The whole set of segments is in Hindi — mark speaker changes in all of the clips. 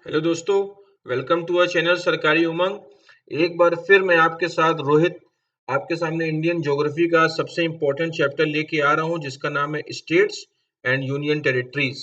Speaker 1: हेलो दोस्तों, वेलकम टू अवर चैनल सरकारी उमंग। एक बार फिर मैं आपके साथ रोहित आपके सामने इंडियन ज्योग्राफी का सबसे इम्पोर्टेंट चैप्टर लेके आ रहा हूँ जिसका नाम है स्टेट्स एंड यूनियन टेरिटरीज।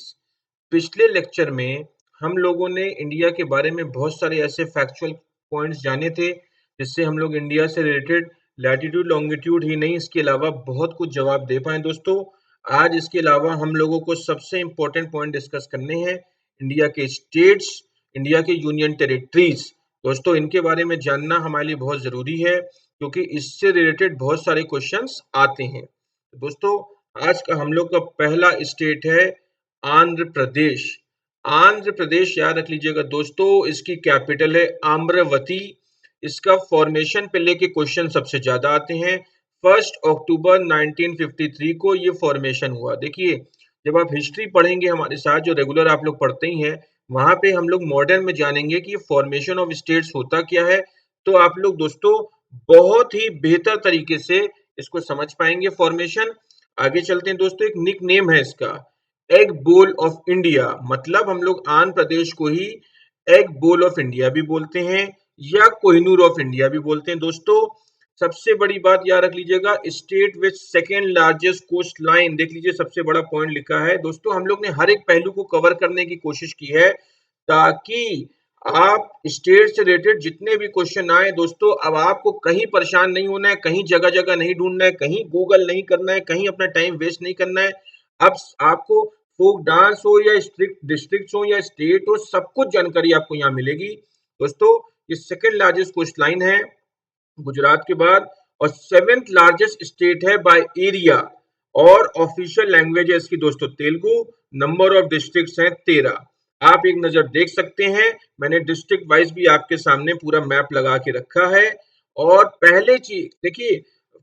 Speaker 1: पिछले लेक्चर में हम लोगों ने इंडिया के बारे में बहुत सारे ऐसे फैक्चुअल पॉइंट्स जाने थे जिससे हम लोग इंडिया से रिलेटेड लैटिट्यूड लॉन्गिट्यूड ही नहीं इसके अलावा बहुत कुछ जवाब दे पाए दोस्तों। आज इसके अलावा हम लोगों को सबसे इम्पोर्टेंट पॉइंट डिस्कस करने हैं इंडिया के स्टेट्स, इंडिया के यूनियन टेरिटरीज। दोस्तों इनके बारे में जानना हमारे लिए बहुत जरूरी है क्योंकि इससे रिलेटेड बहुत सारे क्वेश्चंस आते हैं। दोस्तों आज का हम लोग का पहला स्टेट है आंध्र प्रदेश। आंध्र प्रदेश याद रख लीजिएगा दोस्तों, इसकी कैपिटल है आम्रवती। इसका फॉर्मेशन पे लेके क्वेश्चन सबसे ज्यादा आते हैं। 1 अक्टूबर 1953 को ये फॉर्मेशन हुआ। देखिए जब आप हिस्ट्री पढ़ेंगे हमारे साथ, जो रेगुलर आप लोग पढ़ते ही हैं, वहां पे हम लोग मॉडर्न में जानेंगे कि फॉर्मेशन ऑफ स्टेट्स होता क्या है। तो आप लोग दोस्तों बहुत ही बेहतर तरीके से इसको समझ पाएंगे फॉर्मेशन। आगे चलते हैं दोस्तों, एक निक नेम है इसका एग बोल ऑफ इंडिया। मतलब हम लोग आंध्र प्रदेश को ही एग बोल ऑफ इंडिया भी बोलते हैं या कोहिनूर ऑफ इंडिया भी बोलते हैं दोस्तों। सबसे बड़ी बात याद रख लीजिएगा, state with second largest coast line. देख लीजिए सबसे बड़ा पॉइंट लिखा है दोस्तों। हम लोग ने हर एक पहलू को कवर करने की कोशिश की है ताकि आप स्टेट से रिलेटेड जितने भी क्वेश्चन आए दोस्तों, अब आपको कहीं परेशान नहीं होना है, कहीं जगह जगह नहीं ढूंढना है, कहीं गूगल नहीं करना है, कहीं अपना टाइम वेस्ट नहीं करना है। अब आपको फोक डांस हो या स्ट्रिक्ट डिस्ट्रिक्ट हो या स्टेट हो, सब कुछ जानकारी आपको यहाँ मिलेगी दोस्तों। ये सेकेंड लार्जेस्ट कोस्ट लाइन है गुजरात के बाद, और सेवेंथ लार्जेस्ट स्टेट है बाय एरिया। और ऑफिशियल लैंग्वेज है इसकी दोस्तों तेलुगु। नंबर ऑफ डिस्ट्रिक्ट्स हैं 13। आप एक नजर देख सकते हैं, मैंने डिस्ट्रिक्ट वाइज भी आपके सामने पूरा मैप लगा के रखा है। और पहले चीज देखिए,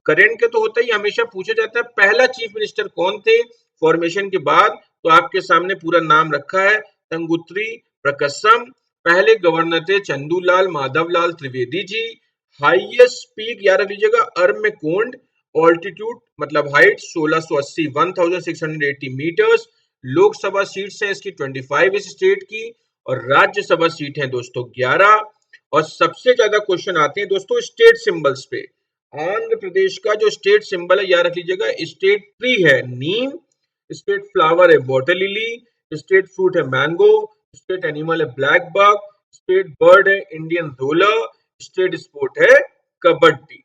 Speaker 1: करंट के तो होता ही, हमेशा पूछा जाता है पहला चीफ मिनिस्टर कौन थे फॉर्मेशन के बाद, तो आपके सामने पूरा नाम रखा है तंगुत्री प्रकसम। पहले गवर्नर थे चंदूलाल माधवलाल त्रिवेदी जी। हाईएस्ट पीक याद रख लीजिएगा अरमेकोंड। ऑल्टीट्यूड मतलब हाइट 1680 1680 मीटर्स। लोकसभा सीट्स हैं इसकी 25 इस स्टेट की, और राज्यसभा सीट है दोस्तों 11। और सबसे ज्यादा क्वेश्चन आते हैं दोस्तों स्टेट सिंबल्स पे। आंध्र प्रदेश का जो स्टेट सिंबल है याद रख लीजिएगा, स्टेट ट्री है नीम, स्टेट फ्लावर है वाटर लिली, स्टेट फ्रूट है मैंगो, स्टेट एनिमल है ब्लैक बक, स्टेट बर्ड है इंडियन रोलर, स्टेट स्पोर्ट है कबड्डी।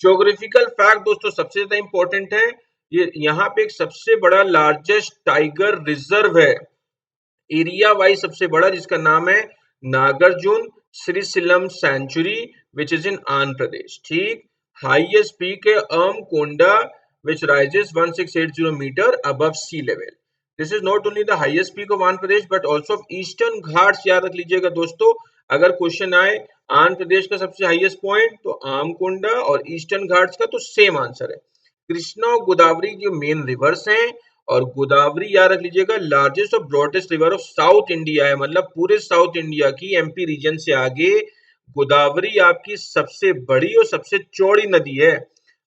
Speaker 1: ज्योग्राफिकल फैक्ट दोस्तों सबसे ज्यादा इंपॉर्टेंट है, ये यहाँ पे एक सबसे बड़ा लार्जेस्ट टाइगर रिजर्व है एरिया वाइज सबसे बड़ा, जिसका नाम है Nagarjuna Srisailam sanctuary which is in Andhra Pradesh. ठीक, हाईएस्ट पीक है Konda which rises 1680 metre above sea level. This is not only the highest peak of Andhra Pradesh but also of eastern Ghats. याद रख लीजिएगा दोस्तों, अगर क्वेश्चन आए आंध्र प्रदेश का सबसे हाईएस्ट पॉइंट तो आमकोंडा, और ईस्टर्न घाट्स का तो सेम आंसर है। कृष्णा और गोदावरी जो मेन रिवर्स हैं, और गोदावरी याद रख लीजिएगा लार्जेस्ट और broadest river of south India है। मतलब पूरे साउथ इंडिया की एमपी रीजन से आगे गोदावरी आपकी सबसे बड़ी और सबसे चौड़ी नदी है।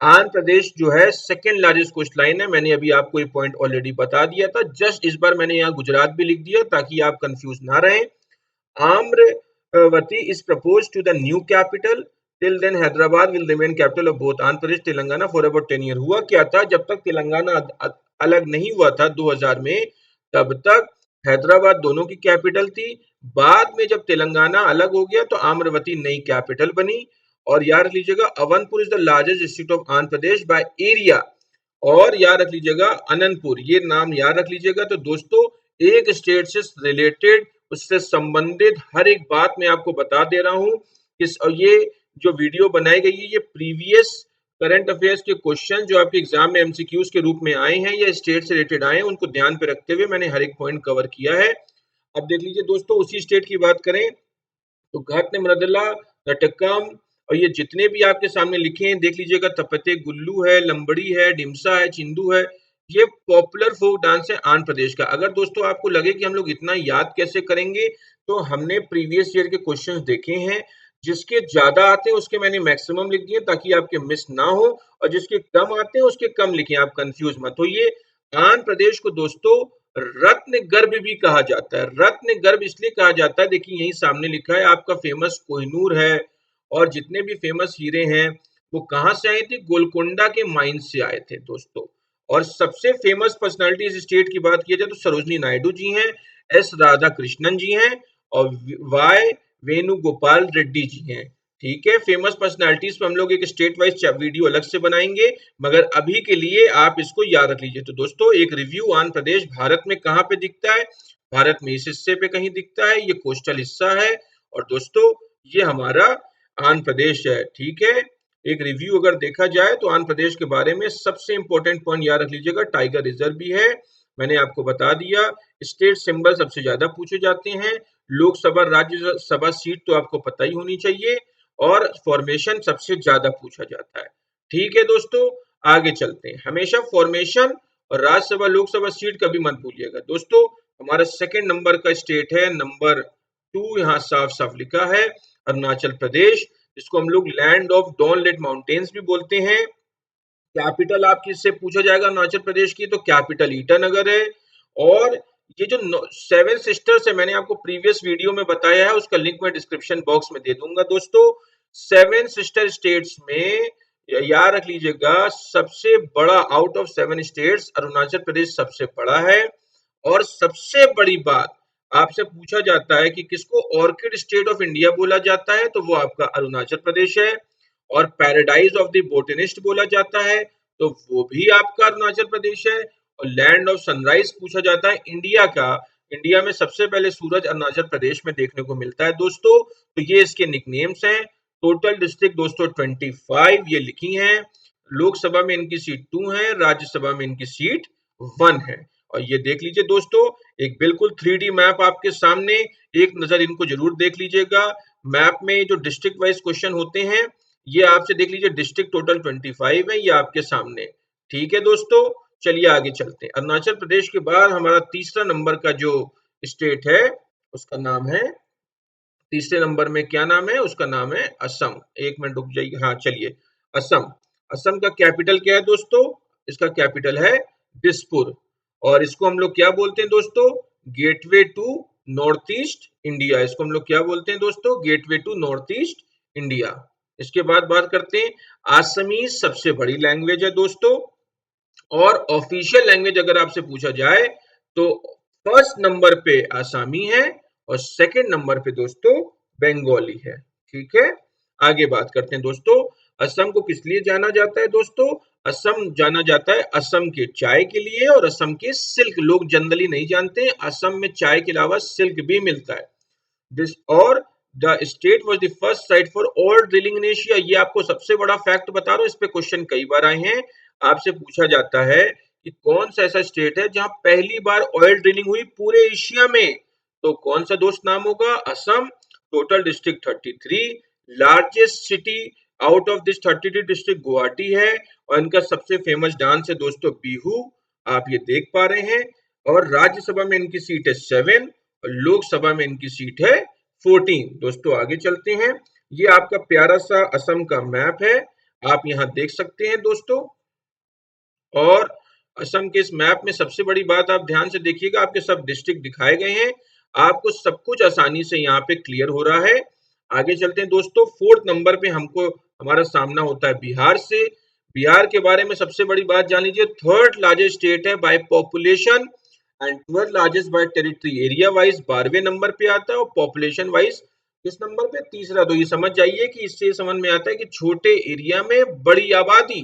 Speaker 1: आंध्र प्रदेश जो है सेकेंड लार्जेस्ट कोस्ट लाइन है। मैंने अभी आपको ये पॉइंट ऑलरेडी बता दिया था, जस्ट इस बार मैंने यहाँ गुजरात भी लिख दिया ताकि आप कंफ्यूज ना रहें। Amravati is proposed to the new capital. Till then, Hyderabad will remain capital of both Andhra Pradesh, Telangana for about 10 years. हुआ क्या था, जब तक तेलंगाना अलग नहीं हुआ था 2000 में, तब तक हैदराबाद दोनों की कैपिटल थी। बाद में जब तेलंगाना अलग हो गया तो अमरावती नई कैपिटल बनी। और याद रख लीजिएगा Avanpur is the largest district of Andhra Pradesh by area. और याद रख लीजिएगा अनंतपुर, ये नाम याद रख लीजिएगा। तो दोस्तों एक स्टेट से रिलेटेड, उससे संबंधित हर एक बात मैं आपको बता दे रहा हूँ। इस और ये जो वीडियो बनाई गई है, ये प्रीवियस करंट अफेयर्स के क्वेश्चन जो आपके एग्जाम में एमसीक्यूज के रूप में आए हैं या स्टेट से रिलेटेड आए हैं, उनको ध्यान पे रखते हुए मैंने हर एक पॉइंट कवर किया है। अब देख लीजिए दोस्तों, उसी स्टेट की बात करें तो घाटने मृदला, नटकम, और ये जितने भी आपके सामने लिखे हैं देख लीजिएगा, तपते गुल्लू है, लंबड़ी है, डिमसा है, चिंदू है। ये पॉपुलर फोक डांस है आंध्र प्रदेश का। अगर दोस्तों आपको लगे कि हम लोग इतना याद कैसे करेंगे, तो हमने प्रीवियस ईयर के क्वेश्चंस देखे हैं, जिसके ज्यादा आते हैं उसके मैंने मैक्सिमम लिख दिए ताकि आपके मिस ना हो, और जिसके कम आते हैं उसके कम लिखे, आप कंफ्यूज मत होइए। आंध्र प्रदेश को दोस्तों रत्न गर्भ भी कहा जाता है। रत्न गर्भ इसलिए कहा जाता है, देखिए यही सामने लिखा है आपका, फेमस कोहिनूर है और जितने भी फेमस हीरे हैं वो कहाँ से आए थे, गोलकोंडा के माइन से आए थे दोस्तों। और सबसे फेमस पर्सनालिटी इस स्टेट की बात की जाए तो सरोजनी नायडू जी हैं, एस राधा कृष्णन जी हैं और वाई वेणुगोपाल रेड्डी जी हैं। ठीक है, फेमस पर्सनालिटीज पे हम लोग एक स्टेट वाइज वीडियो अलग से बनाएंगे, मगर अभी के लिए आप इसको याद रख लीजिए। तो दोस्तों एक रिव्यू, आंध्र प्रदेश भारत में कहाँ पे दिखता है, भारत में इस हिस्से पे कहीं दिखता है, ये कोस्टल हिस्सा है और दोस्तों ये हमारा आंध्र प्रदेश है। ठीक है, एक रिव्यू अगर देखा जाए तो आंध्र प्रदेश के बारे में सबसे इंपॉर्टेंट पॉइंट याद रख लीजिएगा, टाइगर रिजर्व भी है, मैंने आपको बता दिया। स्टेट सिंबल सबसे ज्यादा पूछे जाते हैं, लोकसभा राज्यसभा सीट तो आपको पता ही होनी चाहिए और फॉर्मेशन सबसे ज्यादा पूछा जाता है। ठीक है दोस्तों, आगे चलते हैं। हमेशा फॉर्मेशन और राज्यसभा लोकसभा सीट कभी मत भूलिएगा दोस्तों। हमारा सेकंड नंबर का स्टेट है, नंबर 2, यहाँ साफ साफ लिखा है अरुणाचल प्रदेश, जिसको हम लोग लैंड ऑफ डॉनलेट माउंटेन्स भी बोलते हैं। कैपिटल आपकी इससे पूछा जाएगा अरुणाचल प्रदेश की, तो कैपिटल ईटानगर है। और ये जो 7 सिस्टर्स है, मैंने आपको प्रीवियस वीडियो में बताया है, उसका लिंक मैं डिस्क्रिप्शन बॉक्स में दे दूंगा दोस्तों। 7 सिस्टर स्टेट्स में याद रख लीजिएगा, सबसे बड़ा out of 7 states Arunachal Pradesh सबसे बड़ा है। और सबसे बड़ी बात, आपसे पूछा जाता है कि किसको ऑर्किड स्टेट ऑफ इंडिया बोला जाता है, तो वो आपका अरुणाचल प्रदेश है। और पैराडाइज ऑफ द बोटनिस्ट बोला जाता है, तो वो भी आपका अरुणाचल प्रदेश है। और लैंड ऑफ सनराइज पूछा जाता है इंडिया का, इंडिया में सबसे पहले सूरज अरुणाचल प्रदेश में देखने को मिलता है दोस्तों। तो ये इसके निकनेम्स हैं। टोटल डिस्ट्रिक्ट दोस्तों 25 ये लिखी हैं। लोकसभा में इनकी सीट 2 है, राज्यसभा में इनकी सीट 1 है। और ये देख लीजिए दोस्तों, एक बिल्कुल 3D मैप आपके सामने, एक नजर इनको जरूर देख लीजिएगा। मैप में जो डिस्ट्रिक्ट वाइज क्वेश्चन होते हैं, ये आपसे देख लीजिए, डिस्ट्रिक्ट टोटल 25 है, ये आपके सामने। ठीक है दोस्तों, चलिए आगे चलते हैं। अरुणाचल प्रदेश के बाद हमारा तीसरा नंबर का जो स्टेट है, उसका नाम है, तीसरे नंबर में क्या नाम है, उसका नाम है असम। एक मिनट रुक जाइए, हाँ चलिए, असम। असम का कैपिटल क्या है दोस्तों, इसका कैपिटल है दिसपुर। और इसको हम लोग क्या बोलते हैं दोस्तों, gateway to north east India. इसको हम लोग क्या बोलते हैं दोस्तों, gateway to north east India. इसके बाद बात करते हैं, आसामी सबसे बड़ी लैंग्वेज है दोस्तों। और ऑफिशियल लैंग्वेज अगर आपसे पूछा जाए तो फर्स्ट नंबर पे आसामी है और सेकंड नंबर पे दोस्तों बंगाली है। ठीक है, आगे बात करते हैं दोस्तों, असम को किस लिए जाना जाता है दोस्तों, असम जाना जाता है असम के चाय के लिए और असम के सिल्क। लोग जनरली नहीं जानते, असम में चाय के अलावा सिल्क भी मिलता है। दिस और the state was the first sight for oil drilling in Asia. ये आपको सबसे बड़ा फैक्ट बता रहा हूँ, इस पे क्वेश्चन कई बार आए हैं। आपसे पूछा जाता है कि कौन सा ऐसा स्टेट है जहां पहली बार ऑयल ड्रिलिंग हुई पूरे एशिया में, तो कौन सा दोस्त नाम होगा, Assam. Total district 33, largest city out of this 32 district Guwahati है। और इनका सबसे फेमस डांस है दोस्तों बिहू, आप ये देख पा रहे हैं। और राज्यसभा में इनकी सीट है 7 और लोकसभा में इनकी सीट है 14। दोस्तों आगे चलते हैं, ये आपका प्यारा सा असम का मैप है, आप यहाँ देख सकते हैं दोस्तों। और असम के इस मैप में सबसे बड़ी बात आप ध्यान से देखिएगा, आपके सब डिस्ट्रिक्ट दिखाए गए हैं, आपको सब कुछ आसानी से यहाँ पे क्लियर हो रहा है। आगे चलते हैं दोस्तों, फोर्थ नंबर पे हमको हमारा सामना होता है बिहार से। बिहार के बारे में सबसे बड़ी बात जान लीजिए, थर्ड लार्जेस्ट स्टेट है by population and 12th largest by territory. Area wise 12वें नंबर पे आता है और पॉपुलेशन वाइज किस नंबर पे, तीसरा। तो ये समझ जाइए कि इससे समझ में आता है कि छोटे एरिया में बड़ी आबादी,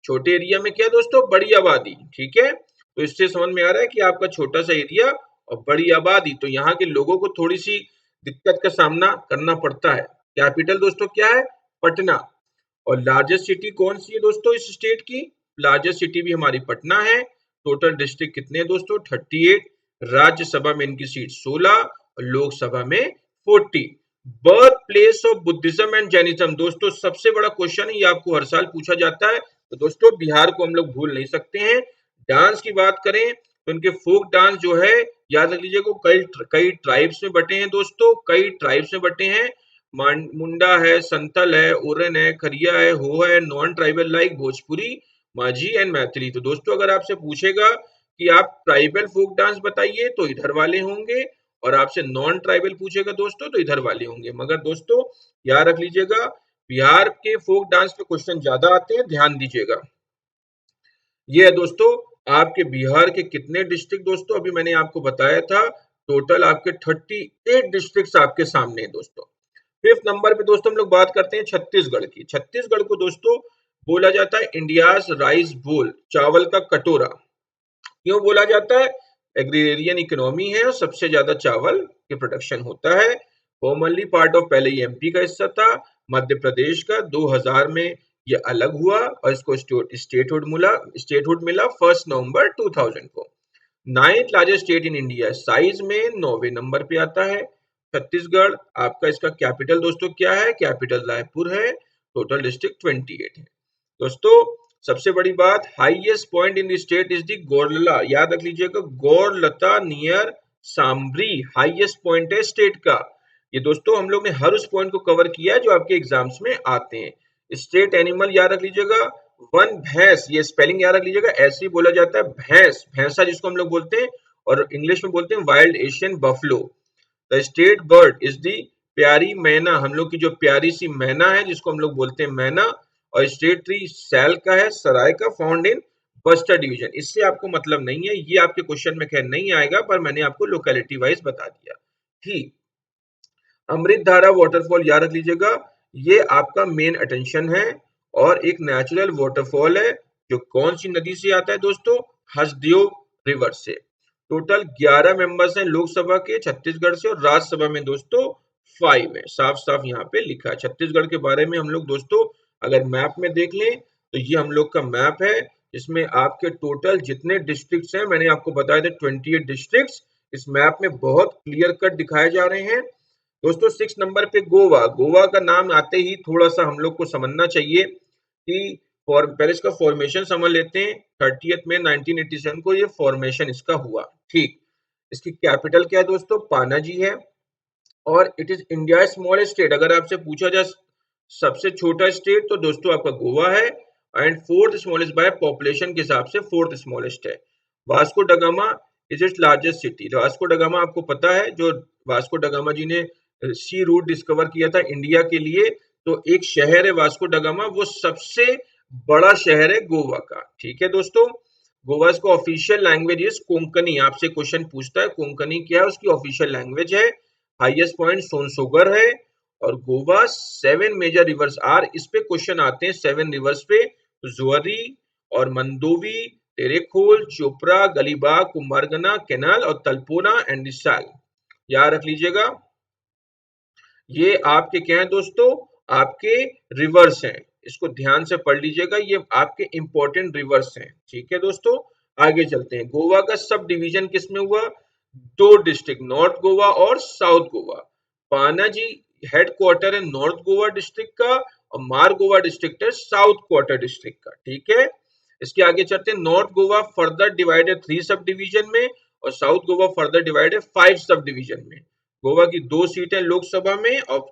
Speaker 1: छोटे एरिया में क्या दोस्तों, बड़ी आबादी। ठीक है, तो इससे समझ में आ रहा है कि आपका छोटा सा एरिया और बड़ी आबादी, तो यहाँ के लोगों को थोड़ी सी दिक्कत का सामना करना पड़ता है। कैपिटल दोस्तों क्या है, पटना। और लार्जेस्ट सिटी कौन सी है दोस्तों इस स्टेट की, लार्जेस्ट सिटी भी हमारी पटना है। टोटल डिस्ट्रिक्ट कितने हैं दोस्तों, 38। राज्यसभा में इनकी सीट 16 और लोकसभा में 40। Birth place of Buddhism and Jainism, दोस्तों सबसे बड़ा क्वेश्चन है, ये आपको हर साल पूछा जाता है। तो दोस्तों बिहार को हम लोग भूल नहीं सकते हैं। डांस की बात करें तो उनके फोक डांस जो है, याद रख लीजिए, कई कई ट्राइब्स में बटे हैं दोस्तों, कई ट्राइब्स में बटे हैं। मुंडा है, संथल है, उरन है, खरिया है, हो है, नॉन ट्राइबल लाइक भोजपुरी, माझी एंड मैथिली। तो दोस्तों अगर आपसे पूछेगा कि आप ट्राइबल फोक डांस बताइए तो इधर वाले होंगे, और आपसे नॉन ट्राइबल पूछेगा दोस्तों तो इधर वाले होंगे। मगर दोस्तों याद रख लीजिएगा, बिहार के फोक डांस पे क्वेश्चन ज्यादा आते हैं, ध्यान दीजिएगा। ये है दोस्तों आपके बिहार के कितने डिस्ट्रिक्ट दोस्तों, अभी मैंने आपको बताया था टोटल आपके 38 डिस्ट्रिक्ट्स आपके सामने हैं दोस्तों। फिफ्थ नंबर पे दोस्तों हम लोग बात करते हैं छत्तीसगढ़ की। छत्तीसगढ़ को दोस्तों बोला जाता है इंडियाज राइस बोल, चावल का कटोरा। क्यों बोला जाता है? एग्रीरियन इकोनॉमी है और सबसे ज्यादा चावल के प्रोडक्शन होता है। फॉर्मरली पार्ट ऑफ, पहले ये एमपी का हिस्सा था, मध्य प्रदेश का। 2000 में ये अलग हुआ और इसको स्टेटहुड मिला 1 नवंबर 2000 को। Ninth largest state in India, size में 9वें नंबर पे आता है छत्तीसगढ़। आपका इसका कैपिटल दोस्तों क्या है? कैपिटल रायपुर है। टोटल डिस्ट्रिक्ट 28 है दोस्तों। सबसे बड़ी बात, highest point in the state is the गोरलला, याद रख लीजिएगा, गोरलता नियर सांभरी हाईएस्ट पॉइंट है स्टेट का। ये दोस्तों हम लोग ने हर उस पॉइंट को कवर किया है जो आपके एग्जाम्स में आते हैं। स्टेट एनिमल याद रख लीजिएगा, वन भैंस, ये स्पेलिंग याद रख लीजिएगा, ऐसे ही बोला जाता है भैंस, भैंसा जिसको हम लोग बोलते हैं, और इंग्लिश में बोलते हैं wild Asian buffalo. The state bird is the प्यारी मैना, हम लोग की जो प्यारी सी मैना है जिसको हम लोग बोलते हैं मैना। और स्टेट ट्री सैल का है, सराय का, फाउंड इन बस्टर डिवीजन। इससे आपको मतलब नहीं है, ये आपके क्वेश्चन में खैर नहीं आएगा, पर मैंने आपको लोकेलिटी वाइज बता दिया। ठीक, अमृत धारा वाटरफॉल याद रख लीजिएगा, ये आपका मेन अटेंशन है और एक नेचुरल वाटरफॉल है जो कौन सी नदी से आता है दोस्तों? हसदेव रिवर से। टोटल 11 मेंबर्स हैं लोकसभा के छत्तीसगढ़ से, और राज्यसभा में दोस्तों 5 है। साफ साफ यहाँ पे लिखा है छत्तीसगढ़ के बारे में। हम लोग दोस्तों अगर मैप में देख लें तो ये हम लोग का मैप है, इसमें आपके टोटल जितने डिस्ट्रिक्ट्स हैं, मैंने आपको बताया था 28 डिस्ट्रिक्ट्स इस मैप में बहुत क्लियर कट दिखाए जा रहे हैं दोस्तों। 6 नंबर पे गोवा। गोवा का नाम आते ही थोड़ा सा हम लोग को समझना चाहिए कि पहले इसका फॉर्मेशन समझ लेते हैं। 30 मई 1987 को ये फॉर्मेशन इसका हुआ। ठीक, इसकी कैपिटल क्या है दोस्तों? पानाजी है। और it is India smallest state, अगर आपसे पूछा जाए सबसे छोटा स्टेट तो दोस्तों आपका गोवा है, and fourth smallest by population के हिसाब से फोर्थ स्मॉलेस्ट है। Vasco da Gama is its largest city. Vasco da Gama आपको पता है, जो वास्को डगामा जी ने सी रूट डिस्कवर किया था इंडिया के लिए, तो एक शहर है वास्को डगामा, वो सबसे बड़ा शहर है गोवा का। ठीक है दोस्तों, गोवा का ऑफिशियल लैंग्वेज इज कोंकणी। आपसे क्वेश्चन पूछता है कोंकणी क्या है, उसकी ऑफिशियल लैंग्वेज है। हाईएस्ट पॉइंट सोनसोगर है। और गोवा 7 मेजर रिवर्स आर, इस पे क्वेश्चन आते हैं 7 रिवर्स पे, जुआरी और मंदोवी, तेरेखोल, चोपड़ा, गलीबाग, कुमारगना, केनाल और तलपोना एंड डिसाल। याद रख लीजिएगा, ये आपके क्या है दोस्तों? आपके रिवर्स हैं, इसको ध्यान से पढ़ लीजिएगा, ये आपके इंपॉर्टेंट रिवर्स हैं। ठीक है दोस्तों, आगे चलते हैं। गोवा का सब डिवीजन किसमें हुआ? 2 डिस्ट्रिक्ट, नॉर्थ गोवा और south Goa. Panaji head quarter है नॉर्थ गोवा डिस्ट्रिक्ट का, और मार गोवा डिस्ट्रिक्ट है साउथ क्वार्टर डिस्ट्रिक्ट का। ठीक है, इसके आगे चलते हैं। North Goa further divided 3 sub division में, और south Goa further divided 5 sub division में। गोवा की 2 सीटें लोकसभा में और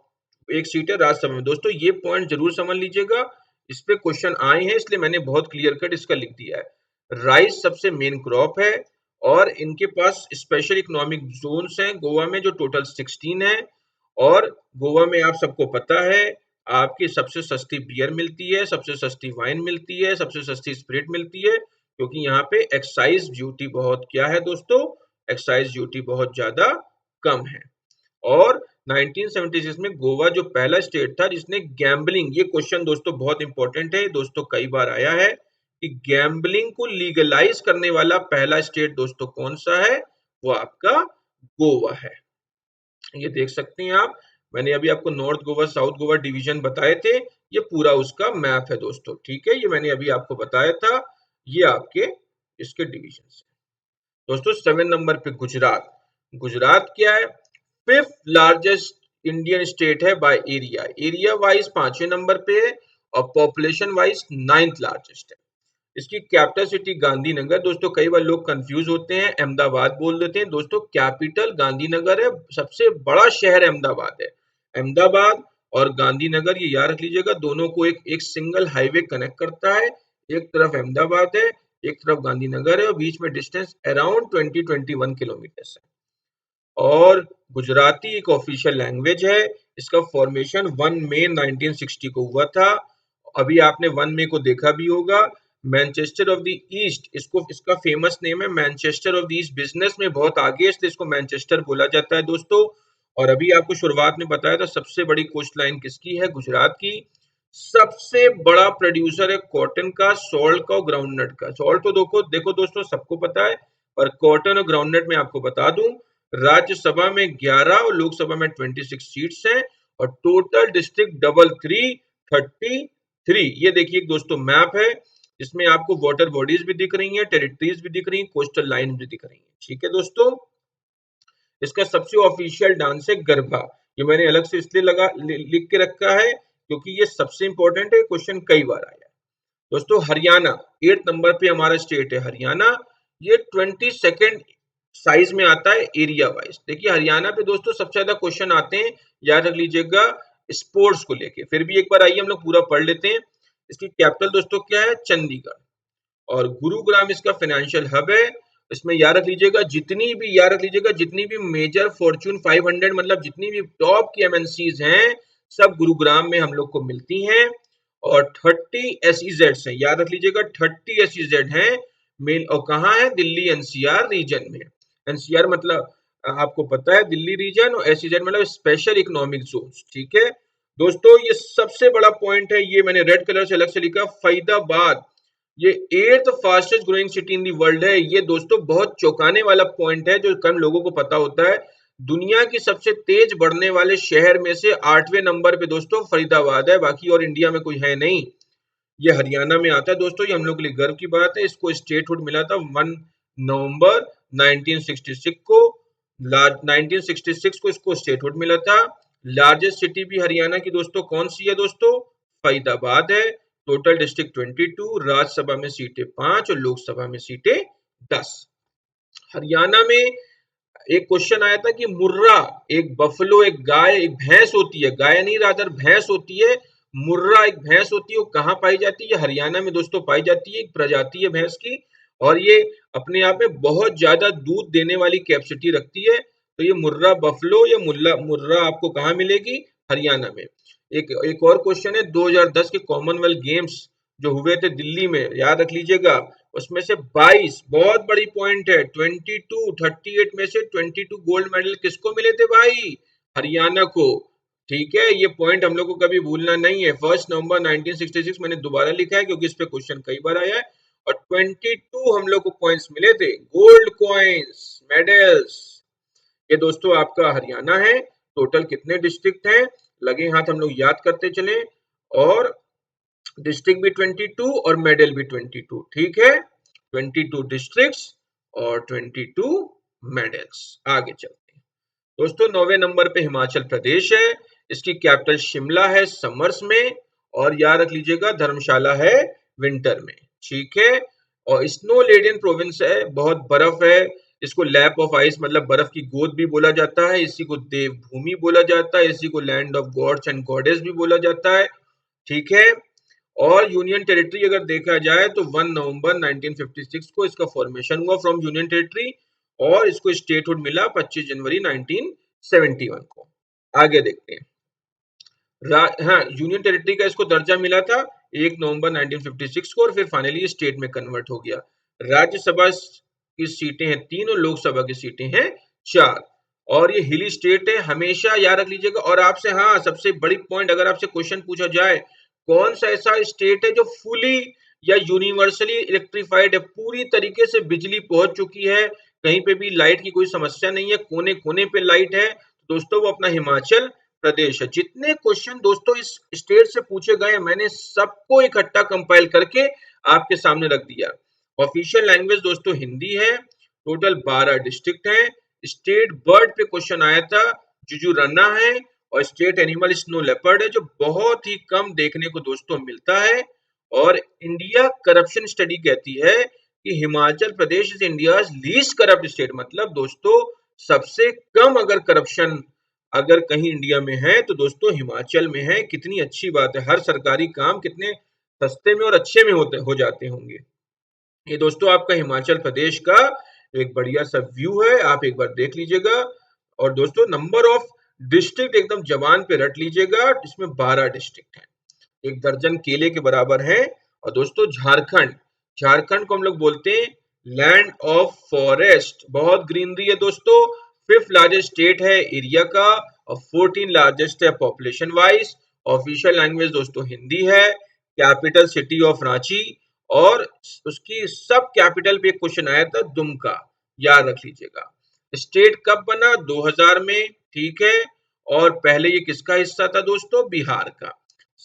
Speaker 1: 1 सीट है राज्यसभा में। दोस्तों ये पॉइंट जरूर समझ लीजिएगा, इस पे क्वेश्चन आए हैं, इसलिए मैंने बहुत क्लियर कट इसका लिख दिया है। राइस सबसे मेन क्रॉप है, और इनके पास स्पेशल इकोनॉमिक जोन्स हैं गोवा में, जो टोटल 16 है। और गोवा में आप सबको पता है आपकी सबसे सस्ती बियर मिलती है, सबसे सस्ती वाइन मिलती है, सबसे सस्ती स्पिरिट मिलती है, क्योंकि यहाँ पे एक्साइज ड्यूटी बहुत क्या है दोस्तों? एक्साइज ड्यूटी बहुत ज्यादा कम है। और 1976 में गोवा जो पहला स्टेट था जिसने गैम्बलिंग, ये क्वेश्चन दोस्तों बहुत इंपॉर्टेंट है दोस्तों, कई बार आया है कि गैम्बलिंग को लीगलाइज करने वाला पहला स्टेट दोस्तों कौन सा है? वो आपका गोवा है। ये देख सकते हैं आप, मैंने अभी आपको north Goa south Goa division बताए थे, ये पूरा उसका मैप है दोस्तों। ठीक है, ये मैंने अभी आपको बताया था, ये आपके इसके डिवीजन है दोस्तों। 7 नंबर पे गुजरात। गुजरात क्या है? 5th लार्जेस्ट इंडियन स्टेट है बाय एरिया। एरिया वाइज 5वें नंबर पे है, और पॉपुलेशन वाइज 9th लार्जेस्ट है। इसकी कैपिटल सिटी गांधीनगर। दोस्तों कई बार लोग कंफ्यूज होते हैं, अहमदाबाद बोल देते हैं, दोस्तों कैपिटल गांधीनगर है, सबसे बड़ा शहर अहमदाबाद है। अहमदाबाद और गांधीनगर ये याद रख लीजिएगा, दोनों को एक सिंगल हाईवे कनेक्ट करता है। एक तरफ अहमदाबाद है, एक तरफ गांधीनगर है और बीच में डिस्टेंस अराउंड 20-21 किलोमीटर है। और गुजराती एक ऑफिशियल लैंग्वेज है। इसका फॉर्मेशन 1 मई 1960 को हुआ था। अभी आपने 1 मई को देखा भी होगा। मैनचेस्टर ऑफ द ईस्ट, इसको इसका फेमस नेम है Manchester of the east. Business में बहुत आगे है इसलिए इसको मैनचेस्टर बोला जाता है दोस्तों। और अभी आपको शुरुआत में बताया था सबसे बड़ी कोस्ट लाइन किसकी है, गुजरात की। सबसे बड़ा प्रोड्यूसर है कॉटन का, सॉल्ट का और ग्राउंडनट का। सॉल्ट तो देखो देखो दोस्तों सबको पता है, और कॉटन और ग्राउंडनट में आपको बता दूं राज्यसभा में 11 और लोकसभा में 26 सीट्स हैं, और टोटल डिस्ट्रिक्ट डबल 33। ये देखिए दोस्तों मैप है, इसमें आपको वाटर बॉडीज भी दिख रही हैं, टेरिटरीज भी दिख रही हैं, कोस्टल लाइन भी दिख रही हैं। ठीक है दोस्तों, इसका सबसे ऑफिशियल डांस है गरबा। ये मैंने अलग से इसलिए लिख के रखा है क्योंकि ये सबसे इंपॉर्टेंट है, क्वेश्चन कई बार आया है। दोस्तों हरियाणा 8 नंबर पे हमारा स्टेट है हरियाणा। ये 22nd साइज में आता है एरिया वाइज। देखिए हरियाणा पे दोस्तों सबसे ज्यादा क्वेश्चन आते हैं, याद रख लीजिएगा, स्पोर्ट्स को लेके। फिर भी एक बार आइए हम लोग पूरा पढ़ लेते हैं। इसकी कैपिटल दोस्तों क्या है, चंडीगढ़। और गुरुग्राम इसका फाइनेंशियल हब है। इसमें याद रख लीजिएगा जितनी भी मेजर फॉर्च्यून 500 मतलब जितनी भी टॉप की एमएनसीज हैं सब गुरुग्राम में हम लोग को मिलती हैं। और 30 एसईजेड हैं, याद रख लीजिएगा 30 एसईजेड हैं मेन। और कहाँ है, दिल्ली एनसीआर रीजन में। एनसीआर मतलब आपको पता है दिल्ली रीजन, और एसईजेड मतलब स्पेशल इकोनॉमिक जोन। ठीक है दोस्तों, ये सबसे बड़ा पॉइंट है, ये मैंने रेड कलर से अलग से लिखा, फरीदाबाद ये 8th fastest growing city in the world है। ये दोस्तों बहुत चौंकाने वाला पॉइंट है जो कम लोगों को पता होता है। दुनिया की सबसे तेज बढ़ने वाले शहर में से 8वें नंबर पे दोस्तों फरीदाबाद है, बाकी और इंडिया में कोई है नहीं। ये हरियाणा में आता है दोस्तों। ये हम लोग के लिए गर्व की बात है। इसको स्टेटहुड मिला था 1 नवंबर 1966 को। 1966 को इसको स्टेटहुड मिला था। लार्जेस्ट सिटी भी हरियाणा की दोस्तों कौन सी है दोस्तों, फरीदाबाद है। टोटल डिस्ट्रिक्ट 22, राज्यसभा में सीटें 5 और लोकसभा में सीटें 10। हरियाणा में एक क्वेश्चन आया था कि मुर्रा, एक बफलो, एक गाय, एक भैंस होती है, गाय नहीं रादर भैंस होती है। मुर्रा एक भैंस होती है, वो कहाँ पाई जाती है, हरियाणा में दोस्तों पाई जाती है। एक प्रजाति है भैंस की, और ये अपने आप में बहुत ज्यादा दूध देने वाली कैपेसिटी रखती है। तो ये मुर्रा बफलो या मुर्रा आपको कहाँ मिलेगी, हरियाणा में। एक और क्वेश्चन है, 2010 के कॉमनवेल्थ गेम्स जो हुए थे दिल्ली में, याद रख लीजिएगा, उसमें से 22, बहुत बड़ी पॉइंट है, 38 में से 22 गोल्ड मेडल किसको मिले थे भाई, हरियाणा को। ठीक है, ये पॉइंट हम लोग को कभी भूलना नहीं है। 1 नवंबर 1966 मैंने दोबारा लिखा है क्योंकि इस पे क्वेश्चन कई बार आया है। और 22 हम लोग को पॉइंट्स मिले थे, गोल्ड कॉइन्स, मेडल्स। ये दोस्तों आपका हरियाणा है। टोटल कितने डिस्ट्रिक्ट हैं, लगे हाथ हम लोग याद करते चले। और डिस्ट्रिक्ट भी 22 और मेडल भी 22। ठीक है, 22 डिस्ट्रिक्ट्स और 22 मेडल्स। आगे चलते हैं दोस्तों, 9वें नंबर पे हिमाचल प्रदेश है। इसकी कैपिटल शिमला है समर्स में, और याद रख लीजिएगा धर्मशाला है विंटर में। ठीक है, और स्नो लेडन प्रोविंस है, बहुत बर्फ है। इसको लैप ऑफ आइस मतलब बर्फ की गोद भी बोला जाता है। इसी को देवभूमि बोला जाता है, इसी को land of gods and goddess भी बोला जाता है। ठीक है, और यूनियन टेरिटरी अगर देखा जाए तो 1 नवंबर 1956 को इसका फॉर्मेशन हुआ फ्रॉम यूनियन टेरिटरी, और इसको स्टेटहुड मिला 25 जनवरी 1971 को। आगे देखते हैं, हाँ यूनियन टेरिटरी का इसको दर्जा मिला था 1 नवंबर 1956 को, और फिर फाइनली स्टेट में कन्वर्ट हो गया। राज्यसभा की सीटें हैं 3 और लोकसभा की सीटें हैं 4। और ये हिली स्टेट है, हमेशा याद रख लीजिएगा। और आपसे हाँ सबसे बड़ी पॉइंट, अगर आपसे क्वेश्चन पूछा जाए कौन सा ऐसा स्टेट है जो फुली या यूनिवर्सली इलेक्ट्रिफाइड है, पूरी तरीके से बिजली पहुंच चुकी है, कहीं पे भी लाइट की कोई समस्या नहीं है, कोने कोने पे लाइट है, दोस्तों वो अपना हिमाचल प्रदेश है। जितने क्वेश्चन दोस्तों इस स्टेट से पूछे गए मैंने सबको इकट्ठा कंपाइल करके आपके सामने रख दिया। ऑफिशियल लैंग्वेज दोस्तों हिंदी है। टोटल 12 डिस्ट्रिक्ट हैं। स्टेट बर्ड पे क्वेश्चन आया था, जुजुरन्ना है। और स्टेट एनिमल स्नो लेपर्ड है, जो बहुत ही कम देखने को दोस्तों मिलता है। और इंडिया करप्शन स्टडी कहती है कि Himachal Pradesh is India least corrupt state, मतलब दोस्तों सबसे कम अगर करप्शन अगर कहीं इंडिया में है तो दोस्तों हिमाचल में है। कितनी अच्छी बात है, हर सरकारी काम कितने सस्ते में और अच्छे में होते हो जाते होंगे। ये दोस्तों आपका हिमाचल प्रदेश का एक बढ़िया सा व्यू है, आप एक बार देख लीजिएगा। और दोस्तों नंबर ऑफ डिस्ट्रिक्ट एकदम जबान पे रट लीजिएगा, इसमें 12 डिस्ट्रिक्ट हैं, एक दर्जन केले के बराबर है। और दोस्तों झारखंड, झारखंड को हम लोग बोलते हैं लैंड ऑफ फॉरेस्ट, बहुत ग्रीनरी है दोस्तों। फिफ्थ लार्जेस्ट स्टेट है एरिया का और 14 लार्जेस्ट है पॉपुलेशन वाइज। ऑफिशियल लैंग्वेज दोस्तों हिंदी है। कैपिटल सिटी ऑफ रांची, और उसकी सब कैपिटल पे क्वेश्चन आया था दुमका, याद रख लीजिएगा। स्टेट कब बना? 2000 में, ठीक है। और पहले ये किसका हिस्सा था दोस्तों? बिहार का।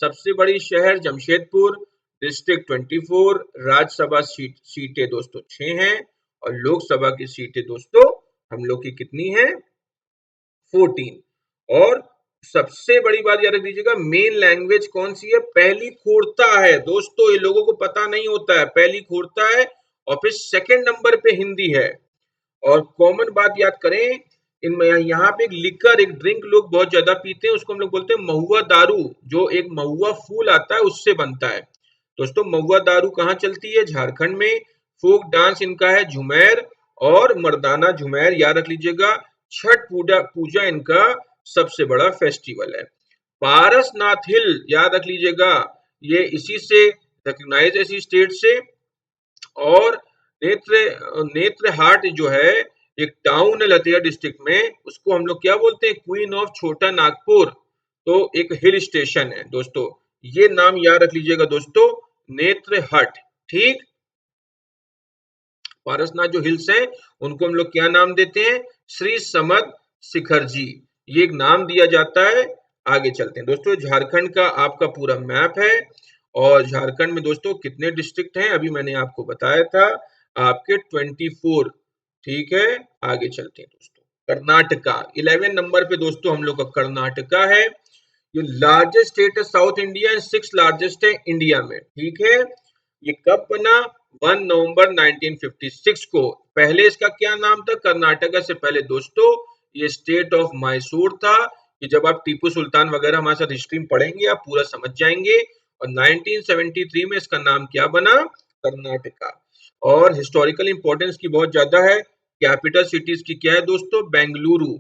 Speaker 1: सबसे बड़ी शहर जमशेदपुर, डिस्ट्रिक्ट 24, राज्यसभा सीटें दोस्तों 6 हैं, और लोकसभा की सीटें दोस्तों हम लोग की कितनी है? 14। और सबसे बड़ी बात याद रख दीजिएगा, मेन लैंग्वेज कौन सी है? पहली खोरता है दोस्तों, ये लोगों को पता नहीं होता है, पहली खोरता है। और फिर सेकंड नंबर पे हिंदी है। और कॉमन बात याद करें, इनमें यहाँ पे एक लिकर, एक ड्रिंक लोग बहुत ज्यादा पीते हैं, उसको हम लोग बोलते हैं महुआ दारू, जो एक महुआ फूल आता है उससे बनता है। दोस्तों महुआ दारू कहाँ चलती है? झारखंड में। फोक डांस इनका है झुमेर और मर्दाना झुमेर, याद रख लीजिएगा। छठ पूजा पूजा इनका सबसे बड़ा फेस्टिवल है। पारसनाथ हिल, याद रख लीजिएगा, ये इसी से रिकग्नाइज है, इसी स्टेट से। और नेत्र नेत्र हाट जो है, एक टाउन है लतिया डिस्ट्रिक्ट में, उसको हम लोग क्या बोलते हैं? क्वीन ऑफ छोटा नागपुर। तो एक हिल स्टेशन है दोस्तों, ये नाम याद रख लीजिएगा दोस्तों, नेत्र हट, ठीक। पारसनाथ जो हिल्स हैं उनको हम लोग क्या नाम देते हैं? श्री समद शिखर जी, ये एक नाम दिया जाता है। आगे चलते हैं दोस्तों, झारखंड का आपका पूरा मैप है। और झारखंड में दोस्तों कितने डिस्ट्रिक्ट हैं अभी मैंने आपको बताया था, आपके 24, ठीक है। आगे चलते हैं दोस्तों, कर्नाटका 11 नंबर पे दोस्तों हम लोग का कर्नाटका है। ये लार्जेस्ट स्टेट है साउथ इंडिया, 6 लार्जेस्ट है इंडिया में, ठीक है। ये कब बना? 1 नवंबर 1956 को। पहले इसका क्या नाम था? कर्नाटका से पहले दोस्तों ये स्टेट ऑफ मैसूर था। कि जब आप टीपू सुल्तान वगैरह हमारे साथ हिस्ट्री में पढ़ेंगे आप पूरा समझ जाएंगे। और 1973 में इसका नाम क्या बना? कर्नाटका। और हिस्टोरिकल इंपॉर्टेंस की बहुत ज्यादा है। कैपिटल सिटीज की क्या है दोस्तों? बेंगलुरु।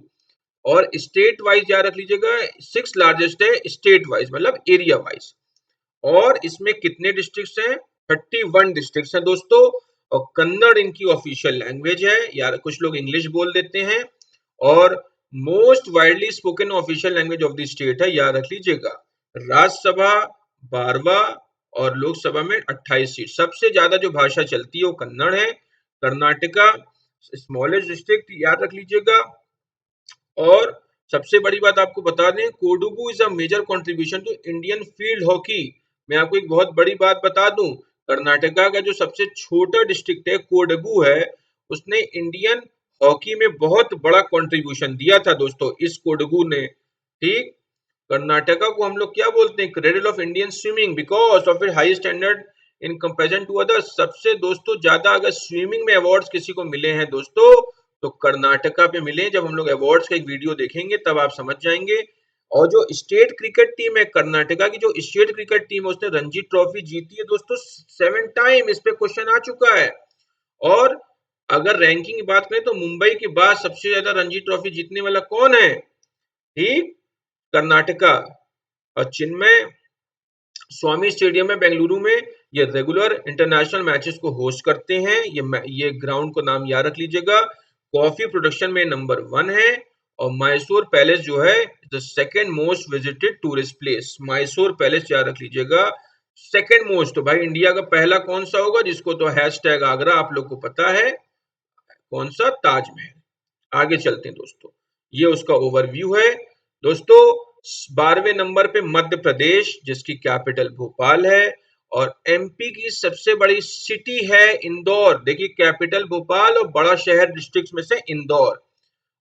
Speaker 1: और स्टेट वाइज याद रख लीजिएगा, 6 लार्जेस्ट है स्टेट वाइज, मतलब एरिया वाइज। और इसमें कितने डिस्ट्रिक्ट्स हैं? 31 डिस्ट्रिक्ट्स हैं दोस्तों। और कन्नड़ इनकी ऑफिशियल लैंग्वेज है, यार कुछ लोग इंग्लिश बोल देते हैं। और most widely spoken official language of the state है, याद रख लीजिएगा। राज्यसभा 12 और लोकसभा में 28 सीट, सबसे ज्यादा जो भाषा चलती है वो कन्नड़ है। कर्नाटका स्मॉलेस्ट डिस्ट्रिक्ट, याद रख लीजिएगा। और सबसे बड़ी बात आपको बता दें, Kodagu is a major contribution to Indian field hockey. मैं आपको एक बहुत बड़ी बात बता दूं, कर्नाटका का जो सबसे छोटा डिस्ट्रिक्ट है कोडगु है, उसने इंडियन हॉकी में बहुत बड़ा कंट्रीब्यूशन दिया था दोस्तों, इस कोडगु ने, ठीक। कर्नाटका को हम लोग क्या बोलते हैं? Cradle of Indian swimming, because of it high standard in comparison to others. सबसे दोस्तों ज्यादा अगर स्विमिंग में अवार्ड्स किसी को मिले हैं दोस्तों, तो कर्नाटका पे मिले। जब हम लोग अवार्ड्स का एक वीडियो देखेंगे तब आप समझ जाएंगे। और जो स्टेट क्रिकेट टीम है कर्नाटका की, जो स्टेट क्रिकेट टीम है, उसने रणजी ट्रॉफी जीती है दोस्तों 7 टाइम, इस पे क्वेश्चन आ चुका है। और अगर रैंकिंग की बात करें तो मुंबई के बाद सबसे ज्यादा रणजी ट्रॉफी जीतने वाला कौन है? ठीक, कर्नाटका। और चिन्मय स्वामी स्टेडियम है बेंगलुरु में, ये रेगुलर इंटरनेशनल मैचेस को होस्ट करते हैं। ये ग्राउंड को नाम याद रख लीजिएगा। कॉफी प्रोडक्शन में नंबर 1 है। और मैसूर पैलेस जो है the second most visited tourist place, Mysore palace याद रख लीजिएगा। सेकंड मोस्ट, तो भाई इंडिया का पहला कौन सा होगा? जिसको तो हैशटैग आगरा आप लोग को पता है, कौन सा? ताजमहल। आगे चलते हैं दोस्तों, ये उसका ओवरव्यू है दोस्तों। 12वें नंबर पे मध्य प्रदेश, जिसकी कैपिटल भोपाल है। और एमपी की सबसे बड़ी सिटी है इंदौर, देखिए कैपिटल भोपाल और बड़ा शहर डिस्ट्रिक्ट में से इंदौर।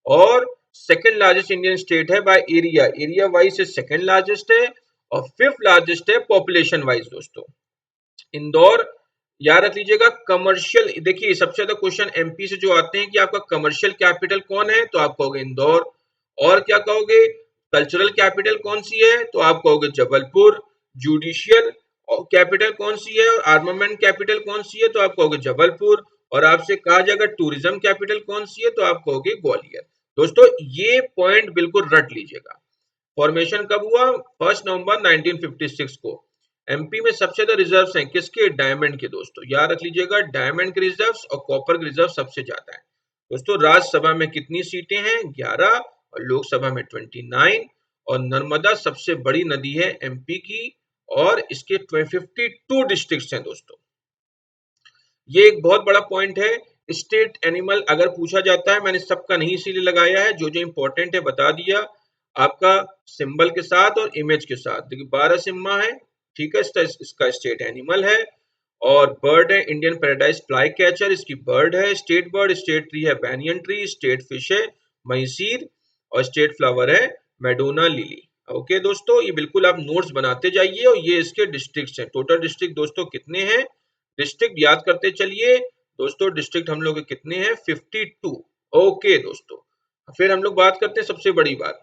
Speaker 1: और सेकंड लार्जेस्ट इंडियन स्टेट है बाय एरिया, एरिया वाइज से सेकंड लार्जेस्ट है। और फिफ्थ लार्जेस्ट है पॉपुलेशन वाइज दोस्तों। इंदौर याद रख लीजिएगा। कमर्शियल, देखिए सबसे ज्यादा क्वेश्चन एमपी से जो आते हैं कि आपका कमर्शियल कैपिटल कौन है, तो आप कहोगे इंदौर। और क्या कहोगे? कल्चरल कैपिटल कौन सी है, तो आप कहोगे जबलपुर। जुडिशियल और कैपिटल कौन सी है और आर्मामेंट कैपिटल कौन सी है, तो आप कहोगे जबलपुर। और आपसे कहा जाएगा टूरिज्म कैपिटल कौन सी है, तो आप कहोगे ग्वालियर। दोस्तों ये पॉइंट बिल्कुल रट लीजिएगा। फॉर्मेशन कब हुआ? 1 नवंबर 1956 को। एमपी में सबसे ज्यादा रिजर्व्स हैं किसके? डायमंड के। दोस्तों याद रख लीजिएगा, डायमंड के रिजर्व्स और कॉपर के रिजर्व सबसे ज्यादा है। दोस्तों राज्यसभा में कितनी सीटें हैं? 11। और लोकसभा में 29। और नर्मदा सबसे बड़ी नदी है एमपी की, और इसके 52 डिस्ट्रिक्ट्स हैं। दोस्तों ये एक बहुत बड़ा पॉइंट है। स्टेट एनिमल अगर पूछा जाता है, मैंने सबका नहीं इसीलिए लगाया है, जो जो इंपॉर्टेंट है बता दिया आपका सिंबल के साथ और इमेज के साथ। देखिए 12 सिम्मा है, ठीक है, इसका स्टेट एनिमल है। और बर्ड है इंडियन पैराडाइज फ्लाई कैचर, इसकी बर्ड है। स्टेट बर्ड, स्टेट ट्री है बैनियन ट्री, स्टेट फिश है महिसीर, और स्टेट फ्लावर है मेडोना लिली। ओके दोस्तों, ये बिल्कुल आप नोट्स बनाते जाइए। और ये इसके डिस्ट्रिक्ट हैं। टोटल डिस्ट्रिक्ट दोस्तों कितने हैं? डिस्ट्रिक्ट याद करते चलिए दोस्तों। डिस्ट्रिक्ट हम लोग के कितने हैं? 52। ओके दोस्तों, फिर हम लोग बात करते हैं सबसे बड़ी बात।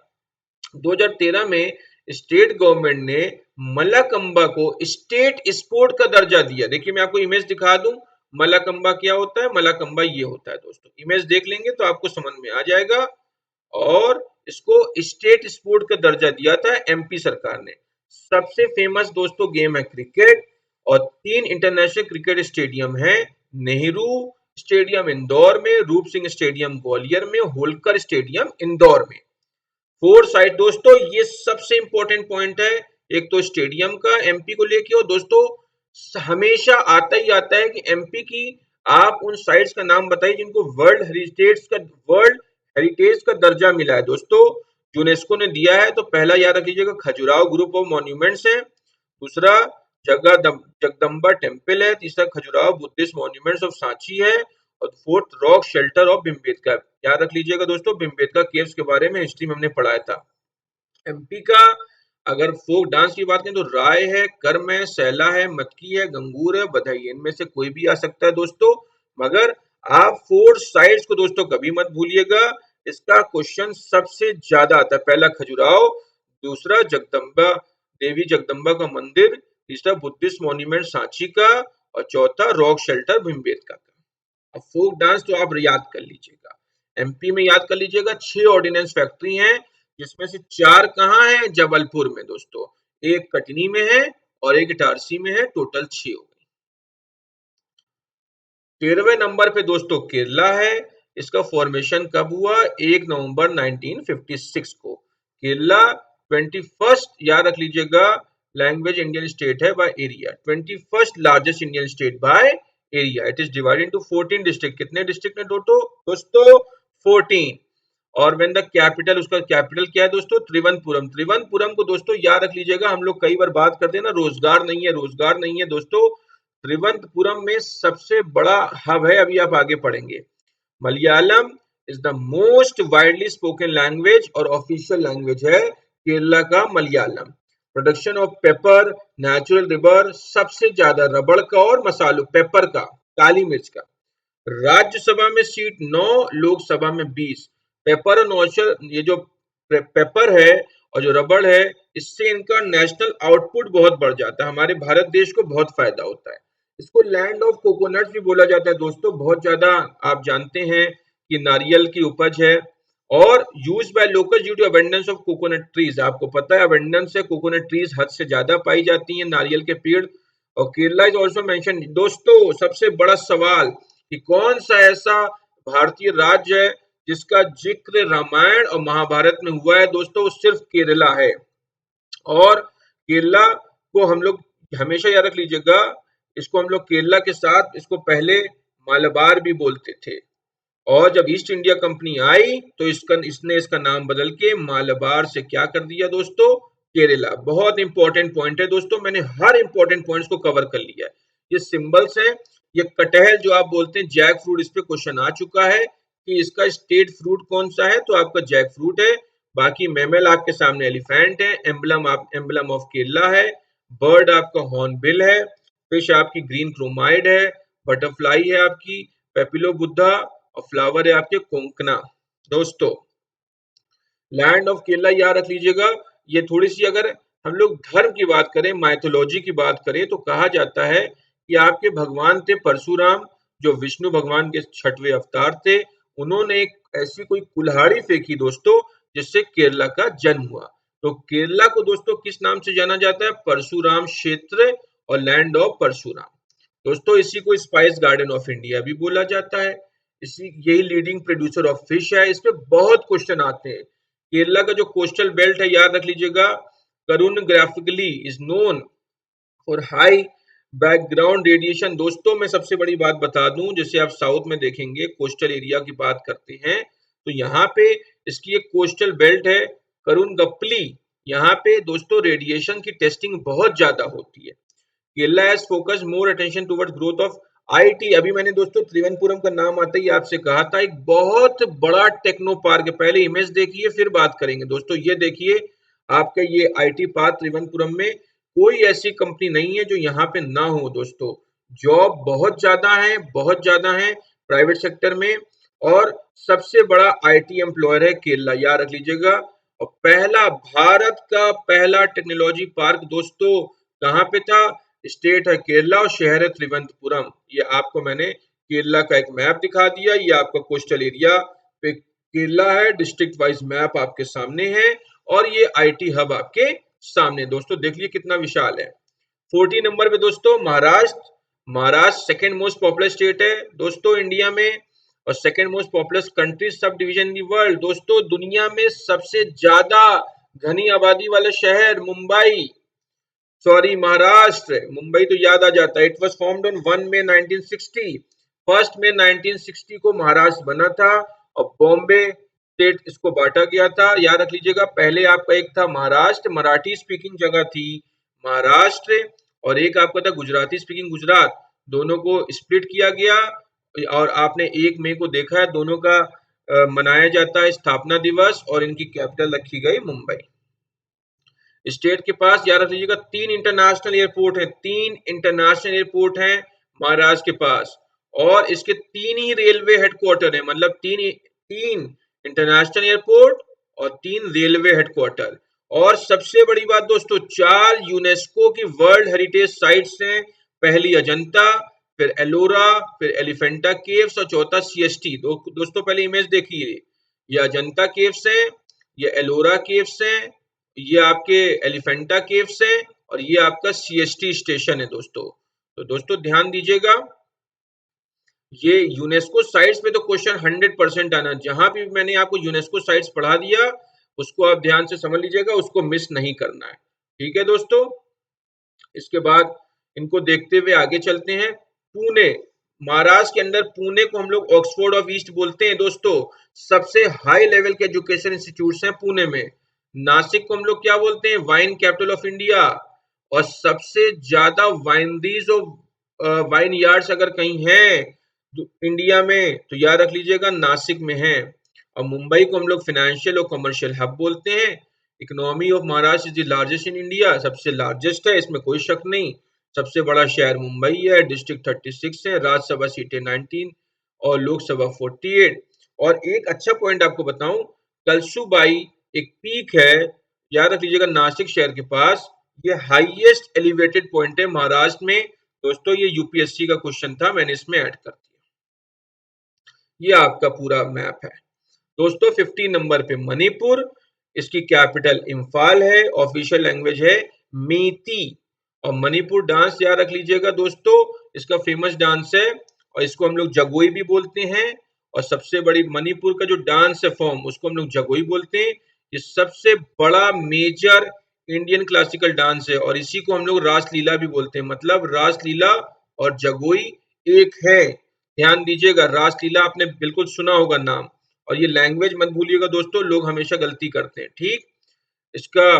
Speaker 1: 2013 में स्टेट गवर्नमेंट ने मल्लाकंबा को स्टेट स्पोर्ट का दर्जा दिया। देखिए मैं आपको इमेज दिखा दूं, मल्लाकंबा क्या होता है? मल्लाकंबा ये होता है। दोस्तों इमेज देख लेंगे तो आपको समझ में आ जाएगा। और इसको स्टेट स्पोर्ट का दर्जा दिया था एमपी सरकार ने। सबसे फेमस दोस्तों गेम है क्रिकेट, और 3 इंटरनेशनल क्रिकेट स्टेडियम है। नेहरू स्टेडियम इंदौर में, रूप सिंह स्टेडियम ग्वालियर में, होलकर स्टेडियम इंदौर में। 4 साइड दोस्तों, ये सबसे इंपॉर्टेंट पॉइंट है। एक तो स्टेडियम का एमपी को लेके, और दोस्तों हमेशा आता ही आता है कि एमपी की आप उन साइट्स का नाम बताइए जिनको वर्ल्ड हेरिटेज का दर्जा मिला है। दोस्तों यूनेस्को ने दिया है, तो पहला याद रख लीजिएगा खजुराहो ग्रुप ऑफ मॉन्यूमेंट्स है। दूसरा जगदम्बा टेम्पल है। तीसरा Khajuraho Buddhist monuments of Sanchi है। और fourth rock shelter of Bhimbetka. याद रख लीजिएगा दोस्तों, भिमबेटका केव्स के बारे में हिस्ट्री में हमने पढ़ाया था। एमपी का अगर फोक डांस की बात करें तो राय है, कर्म है, सैला है, मटकी है, गंगूर है, बधाई है। इनमें से कोई भी आ सकता है दोस्तों, मगर आप 4 साइड्स को दोस्तों कभी मत भूलिएगा। इसका क्वेश्चन सबसे ज्यादा आता है। पहला खजुराहो, दूसरा जगदम्बा देवी जगदम्बा का मंदिर, तीसरा बुद्धिस्ट मॉन्यूमेंट सांची का, और चौथा रॉक शेल्टर भिमबेटका का। अब फोक डांस तो आप याद कर लीजिएगा। एमपी में याद कर लीजिएगा 6 ऑर्डिनेंस फैक्ट्री हैं, जिसमें से 4 कहाँ हैं? जबलपुर में दोस्तों, एक कटनी में है और एक इटारसी में है। टोटल 6 हो गई। 13वें नंबर पे दोस्तों केरला है। इसका फॉर्मेशन कब हुआ? 1 नवंबर 1956 को। केरला 21st याद रख लीजिएगा लैंग्वेज इंडियन स्टेट है by area, 21st largest Indian state by area. It is divided into 14 district. कितने डिस्ट्रिक्ट है दोस्तों? 14। और व्हेन द कैपिटल, उसका कैपिटल क्या है दोस्तों? त्रिवंतपुरम। त्रिवंतपुरम को दोस्तों याद रख लीजिएगा। हम लोग कई बार बात करते हैं ना, रोजगार नहीं है, रोजगार नहीं है। दोस्तों त्रिवंतपुरम में सबसे बड़ा हब है, अभी आप आगे पढ़ेंगे। Malayalam is the most widely spoken language और ऑफिशियल लैंग्वेज है केरला का Malayalam. Production of paper, natural rubber, सबसे ज्यादा रबड़ का और मसालों पेपर का, काली मिर्च का। राज्यसभा में सीट 9, लोकसभा में 20। पेपर और नौशल, ये जो पेपर है और जो रबड़ है, इससे इनका नेशनल आउटपुट बहुत बढ़ जाता है। हमारे भारत देश को बहुत फायदा होता है। इसको लैंड ऑफ कोकोनट भी बोला जाता है दोस्तों। बहुत ज्यादा आप जानते हैं कि नारियल की उपज है। और use by local due to abundance of coconut trees. आपको पता है अबंडेंस है कोकोनट ट्रीज, हद से ज्यादा पाई जाती है नारियल के पेड़। और केरला इज ऑल्सो मेंशन। दोस्तों सबसे बड़ा सवाल कि कौन सा ऐसा भारतीय राज्य है जिसका जिक्र रामायण और महाभारत में हुआ है? दोस्तों वो सिर्फ केरला है। और केरला को हम लोग हमेशा याद रख लीजिएगा, इसको हम लोग केरला के साथ इसको पहले मालाबार भी बोलते थे। और जब ईस्ट इंडिया कंपनी आई तो इसने इसका नाम बदल के मालाबार से क्या कर दिया दोस्तों? केरला। बहुत इंपॉर्टेंट पॉइंट है दोस्तों, मैंने हर इंपॉर्टेंट पॉइंट्स को कवर कर लिया है। ये सिंबल्स हैं। ये कटहल जो आप बोलते हैं जैक फ्रूट, इस पे क्वेश्चन आ चुका है कि इसका स्टेट फ्रूट कौन सा है, तो आपका जैक फ्रूट है। बाकी मेमल आपके सामने एलिफेंट है। एम्बलम ऑफ केरला है। बर्ड आपका हॉर्नबिल है। फिश आपकी ग्रीन क्रोमाइड है। बटरफ्लाई है आपकी पेपिलो बुद्धा, और फ्लावर है आपके कोंकणा। दोस्तों लैंड ऑफ केरला याद रख लीजिएगा। ये थोड़ी सी अगर हम लोग धर्म की बात करें, माइथोलॉजी की बात करें, तो कहा जाता है कि आपके भगवान थे परशुराम, जो विष्णु भगवान के छठवें अवतार थे। उन्होंने एक ऐसी कोई कुल्हाड़ी फेंकी दोस्तों, जिससे केरला का जन्म हुआ। तो केरला को दोस्तों किस नाम से जाना जाता है? परशुराम क्षेत्र और लैंड ऑफ परशुराम। दोस्तों इसी को स्पाइस गार्डन ऑफ इंडिया भी बोला जाता है। इसी यही लीडिंग प्रोड्यूसर ऑफ फिश है। इस पे बहुत क्वेश्चन आते हैं। केरला का जो कोस्टल बेल्ट है, याद रख लीजिएगा, Karunagappally is known for high background radiation. दोस्तों मैं सबसे बड़ी बात बता दूं, जैसे आप साउथ में देखेंगे कोस्टल एरिया की बात करते हैं, तो यहाँ पे इसकी एक कोस्टल बेल्ट है करुण गप्पली। यहाँ पे दोस्तों रेडिएशन की टेस्टिंग बहुत ज्यादा होती है। Kerala has focus more attention towards growth of IT. अभी मैंने दोस्तों त्रिवेंद्रपुरम का नाम आते ही आपसे कहा था, एक बहुत बड़ा टेक्नो पार्क है। पहले इमेज देखिए फिर बात करेंगे। दोस्तों ये देखिए, आपका ये आईटी पार्क त्रिवेंद्रपुरम में, कोई ऐसी कंपनी नहीं है जो यहाँ पे ना हो दोस्तों। जॉब बहुत ज्यादा है, बहुत ज्यादा है प्राइवेट सेक्टर में, और सबसे बड़ा आईटी एम्प्लॉयर है केरला, याद रख लीजिएगा। और पहला भारत का पहला टेक्नोलॉजी पार्क दोस्तों कहाँ पे था? स्टेट है केरला और शहर है त्रिवेंद्रपुरम। ये आपको मैंने केरला का एक मैप दिखा दिया। ये आपका कोस्टल एरिया पे केरला है, डिस्ट्रिक्ट वाइज मैप आपके सामने है, और ये आईटी हब आपके सामने। दोस्तों देख लीजिए कितना विशाल है। 14 नंबर पे दोस्तों Maharashtra. Maharashtra second most popular state है दोस्तों इंडिया में, और second most popular country sub division in the world. दोस्तों दुनिया में सबसे ज्यादा घनी आबादी वाला शहर मुंबई, सॉरी महाराष्ट्र। मुंबई तो याद आ जाता है। इट वाज फॉर्म्ड ऑन 1 मई 1960। 1 मई 1960 को महाराष्ट्र बना था, और बॉम्बे स्टेट इसको बांटा गया था। याद रख लीजिएगा, पहले आपका एक था महाराष्ट्र, मराठी स्पीकिंग जगह थी महाराष्ट्र, और एक आपका था गुजराती स्पीकिंग गुजरात। दोनों को स्प्लिट किया गया, और आपने 1 मई को देखा है दोनों का मनाया जाता है स्थापना दिवस, और इनकी कैपिटल रखी गई मुंबई। स्टेट के पास याद रख लीजिएगा 3 इंटरनेशनल एयरपोर्ट हैं, 3 इंटरनेशनल एयरपोर्ट हैं महाराष्ट्र के पास, और इसके 3 ही रेलवे हेडक्वार्टर हैं, मतलब तीन तीन इंटरनेशनल एयरपोर्ट और 3 रेलवे हेडक्वार्टर। और सबसे बड़ी बात दोस्तों, 4 यूनेस्को की वर्ल्ड हेरिटेज साइट्स हैं। पहली अजंता, फिर एलोरा, फिर एलिफेंटा केव्स, और चौथा सीएसटी। दोस्तों पहले इमेज देखिए, ये अजंता केव्स हैं, ये एलोरा केव्स हैं, ये आपके एलिफेंटा केव्स है, और ये आपका सीएसटी स्टेशन है दोस्तों। तो दोस्तों ध्यान दीजिएगा, ये यूनेस्को साइट्स पे तो क्वेश्चन 100% आना। जहां भी मैंने आपको यूनेस्को साइट्स पढ़ा दिया, उसको आप ध्यान से समझ लीजिएगा, उसको मिस नहीं करना है। ठीक है दोस्तों, इसके बाद इनको देखते हुए आगे चलते हैं। पुणे, महाराष्ट्र के अंदर पुणे को हम लोग ऑक्सफोर्ड ऑफ ईस्ट बोलते हैं दोस्तों। सबसे हाई लेवल के एजुकेशन इंस्टीट्यूट्स हैं पुणे में। नासिक को हम लोग क्या बोलते हैं? Wine capital of India. और सबसे ज्यादा वाइनरीज और वाइन यार्ड्स अगर कहीं है इंडिया में, तो याद रख लीजिएगा नासिक में है। और मुंबई को हम लोग फाइनेंशियल और कमर्शियल हब बोलते हैं। Economy of Maharashtra is the largest in India, सबसे लार्जेस्ट है, इसमें कोई शक नहीं। सबसे बड़ा शहर मुंबई है, डिस्ट्रिक्ट 36 है, राज्यसभा सीटें 19 और लोकसभा 48। और एक अच्छा पॉइंट आपको बताऊं, कलसुबाई एक पीक है, याद रख लीजिएगा नासिक शहर के पास। ये हाईएस्ट एलिवेटेड पॉइंट है महाराष्ट्र में। दोस्तों ये यूपीएससी का क्वेश्चन था, मैंने इसमें ऐड कर दिया। ये आपका पूरा मैप है दोस्तों। 15 नंबर पे मणिपुर, इसकी कैपिटल इम्फाल है, ऑफिशियल लैंग्वेज है मीती। और मणिपुर डांस याद रख लीजिएगा दोस्तों, इसका फेमस डांस है, और इसको हम लोग जगोई भी बोलते हैं। और सबसे बड़ी मणिपुर का जो डांस है फॉर्म, उसको हम लोग जगोई बोलते हैं। ये सबसे बड़ा मेजर इंडियन क्लासिकल डांस है, और इसी को हम लोग रासलीला भी बोलते हैं। मतलब रासलीला और जगोई एक है। ध्यान दीजिएगा, रासलीला आपने बिल्कुल सुना होगा नाम। और ये लैंग्वेज मत भूलिएगा दोस्तों, लोग हमेशा गलती करते हैं। ठीक, इसका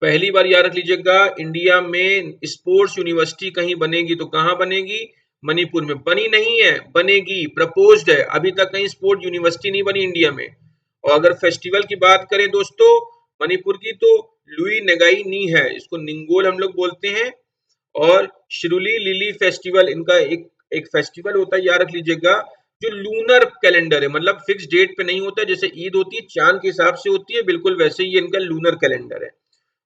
Speaker 1: पहली बार याद रख लीजिएगा, इंडिया में स्पोर्ट्स यूनिवर्सिटी कहीं बनेगी तो कहाँ बनेगी? मणिपुर में। बनी नहीं है, बनेगी, प्रपोज्ड है। अभी तक कहीं स्पोर्ट यूनिवर्सिटी नहीं बनी इंडिया में। और अगर फेस्टिवल की बात करें दोस्तों मणिपुर की, तो लुई नगाई नी है, इसको निंगोल हम लोग बोलते हैं। और शिरुली लिली फेस्टिवल, इनका एक एक फेस्टिवल होता है, याद रख लीजिएगा, जो लूनर कैलेंडर है, मतलब फिक्स डेट पे नहीं होता। जैसे ईद होती है चांद के हिसाब से होती है, बिल्कुल वैसे ही इनका लूनर कैलेंडर है।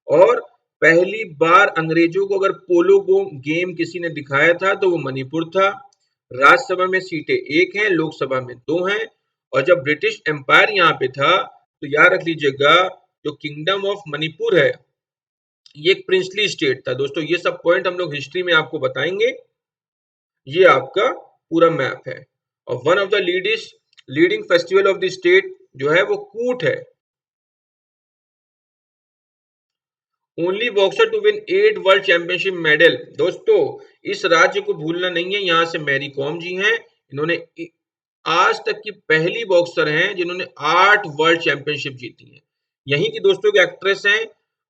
Speaker 1: और पहली बार अंग्रेजों को अगर पोलो गेम किसी ने दिखाया था तो वो मणिपुर था। राज्यसभा में सीटें 1 हैं, लोकसभा में 2 हैं। और जब ब्रिटिश एम्पायर यहाँ पे था तो याद रख लीजिएगा, जो किंगडम ऑफ मणिपुर है ये एक प्रिंसली स्टेट था। दोस्तों ये सब पॉइंट हम लोग हिस्ट्री में आपको बताएंगे। ये आपका पूरा मैप है। और one of the leading festival of the state जो है वो कूट है। Only boxer to win 8 world championship medal. दोस्तों इस राज्य को भूलना नहीं है, यहाँ से मैरी कॉम जी हैं, इन्होंने आज तक की पहली बॉक्सर हैं जिन्होंने 8 वर्ल्ड चैंपियनशिप जीती हैं। यहीं की दोस्तों की एक्ट्रेस हैं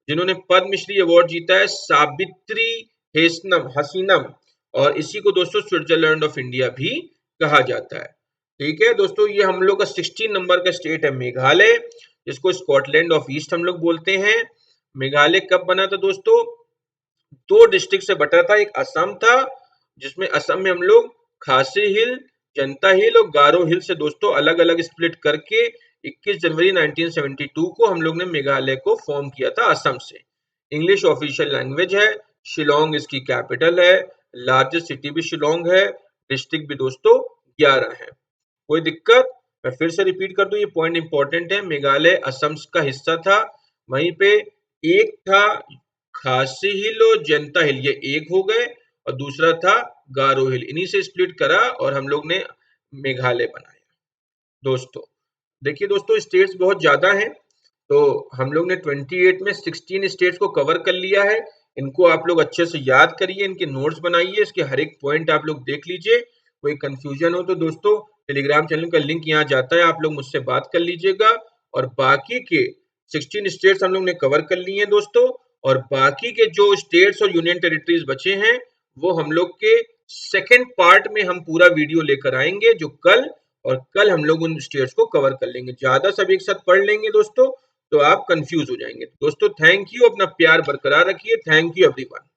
Speaker 1: जिन्होंने पद्मश्री अवार्ड जीता है, सावित्री हसीनम। और इसी को दोस्तों स्विट्जरलैंड ऑफ इंडिया भी कहा जाता है। ठीक है दोस्तों, ये हम लोग का 16 नंबर का स्टेट है मेघालय, जिसको स्कॉटलैंड ऑफ ईस्ट हम लोग बोलते हैं। मेघालय कब बना था दोस्तों? 2 डिस्ट्रिक्ट से बटा था। एक असम था, जिसमें असम में हम लोग खासी हिल, जनता हिल और गारो हिल से दोस्तों अलग अलग स्प्लिट करके 21 जनवरी 1972 को हम लोग ने मेघालय को फॉर्म किया था असम से। इंग्लिश ऑफिशियल लैंग्वेज है, शिलोंग इसकी कैपिटल है, लार्जेस्ट सिटी भी शिलोंग है, डिस्ट्रिक्ट भी दोस्तों 11 है। कोई दिक्कत? मैं फिर से रिपीट कर दूं, ये पॉइंट इंपॉर्टेंट है। मेघालय असम का हिस्सा था, वहीं पे एक था खासी हिल और जनता हिल, ये एक हो गए, और दूसरा था गारो हिल, इन्हीं से स्प्लिट करा और हम लोग ने मेघालय बनाया। दोस्तों देखिए दोस्तों, स्टेट्स बहुत ज्यादा हैं, तो हम लोग ने 28 में 16 स्टेट्स को कवर कर लिया है। इनको आप लोग अच्छे से याद करिए, इनके नोट्स बनाइए, इसके हर एक पॉइंट आप लोग देख लीजिए। कोई कंफ्यूजन हो तो दोस्तों टेलीग्राम चैनल का लिंक यहाँ जाता है, आप लोग मुझसे बात कर लीजिएगा। और बाकी के 16 स्टेट्स हम लोग ने कवर कर लिए हैं दोस्तों, और बाकी के जो स्टेट्स और यूनियन टेरिटरीज बचे हैं वो हम लोग के सेकेंड पार्ट में हम पूरा वीडियो लेकर आएंगे, जो कल, और कल हम लोग उन स्टेट्स को कवर कर लेंगे। ज्यादा सब एक साथ पढ़ लेंगे दोस्तों तो आप कंफ्यूज हो जाएंगे। दोस्तों थैंक यू, अपना प्यार बरकरार रखिए। Thank you everyone.